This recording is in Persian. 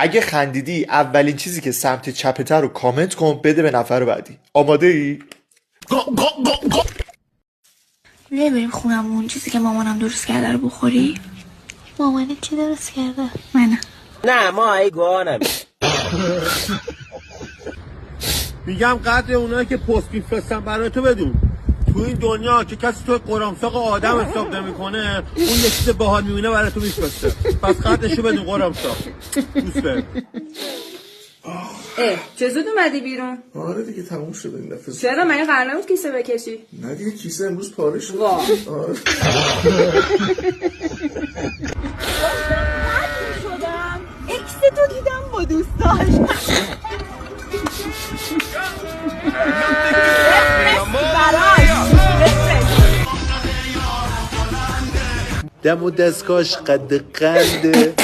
اگه خندیدی اولین چیزی که سمت چپته رو کامنت کن، بده به نفر بعدی. آماده ای؟ میای بریم خونم اون چیزی که مامانم درست کرده رو بخوری؟ مامانت چی درست کرده؟ من نه ما ای گوانم. میگم قدر اونایی که پست میفرستن برای تو بدون. تو این دنیا که کسی تو قرامساق آدم حساب نمیکنه، اون یه چیز باحال میونه برای تو میفرسته. پس قدرشو بدون قرامساق. دوست به چه زود اومدی بیرون؟ آره دیگه تموم شد این دفعه. چرا من قرار نبود کیسه بکشی؟ نه دیگه کیسه امروز پاره شد. وا آره. شدم اکس تو دیدم با دوستاش. دم و دستگاش قد قنده.